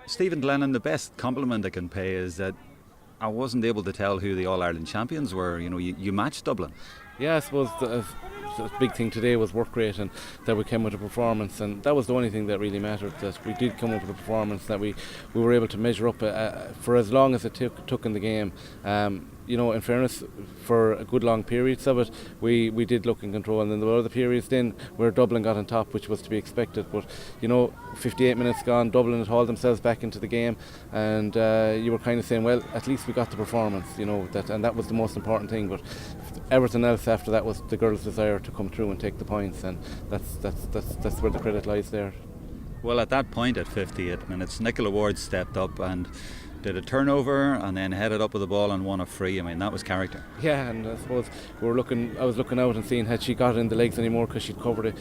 Stephen Glennon, the best compliment I can pay is that I wasn't able to tell who the All-Ireland champions were. You matched Dublin. Yeah, I suppose the big thing today was work rate, and that we came with a performance, and that was the only thing that really mattered, that we did come up with a performance, that we were able to measure up for as long as it took in the game. In fairness, for a good long periods of it, we did look in control, and then there were other periods then where Dublin got on top, which was to be expected. But 58 minutes gone, Dublin had hauled themselves back into the game, and you were kind of saying, well, at least we got the performance, and that was the most important thing. But everything else after that was the girls' desire to come through and take the points, and that's where the credit lies there. Well, at that point at 58 minutes, Nicola Ward stepped up and did a turnover and then headed up with the ball and won a free. I mean, that was character. Yeah, and I suppose I was looking out and seeing had she got it in the legs anymore, because she'd covered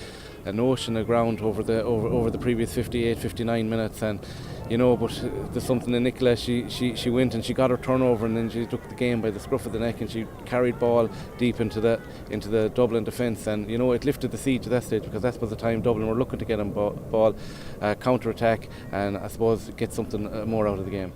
an ocean of ground over the previous 58, 59 minutes, and but there's something in Nicola. She went and she got her turnover, and then she took the game by the scruff of the neck, and she carried ball deep into the Dublin defence, and it lifted the siege to that stage, because that was the time Dublin were looking to get on ball, counter attack, and I suppose get something more out of the game.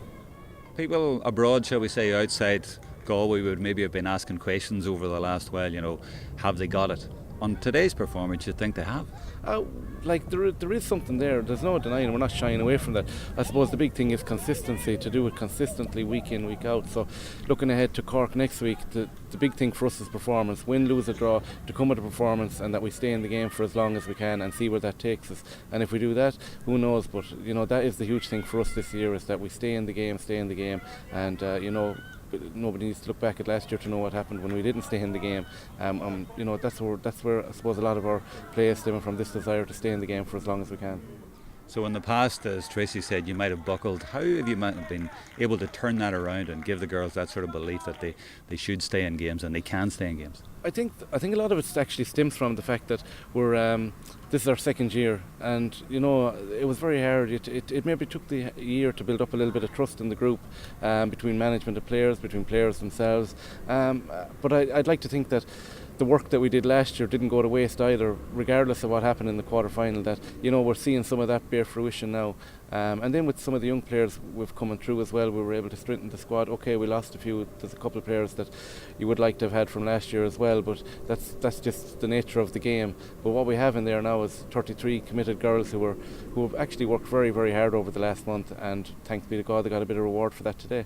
People abroad, shall we say, outside Galway would maybe have been asking questions over the last while, have they got it? On today's performance, you think they have? There is something there. There's no denying. We're not shying away from that. I suppose the big thing is consistency, to do it consistently week in, week out. So looking ahead to Cork next week, the big thing for us is performance. Win, lose or draw, to come with a performance, and that we stay in the game for as long as we can and see where that takes us. And if we do that, who knows? But that is the huge thing for us this year, is that we stay in the game, and nobody needs to look back at last year to know what happened when we didn't stay in the game. That's where I suppose a lot of our play is stemming from, this desire to stay in the game for as long as we can. So in the past, as Tracy said, you might have buckled. How have you been able to turn that around and give the girls that sort of belief that they should stay in games and they can stay in games? I think a lot of it actually stems from the fact that this is our second year, and it was very hard. It maybe took the year to build up a little bit of trust in the group, between management and players, between players themselves. But I'd like to think that the work that we did last year didn't go to waste either, regardless of what happened in the quarter-final, that we're seeing some of that bear fruition now. And then with some of the young players we've coming through as well, we were able to strengthen the squad. Okay, we lost a few. There's a couple of players that you would like to have had from last year as well, but that's just the nature of the game. But what we have in there now is 33 committed girls who have actually worked very, very hard over the last month, and thanks be to God they got a bit of reward for that today.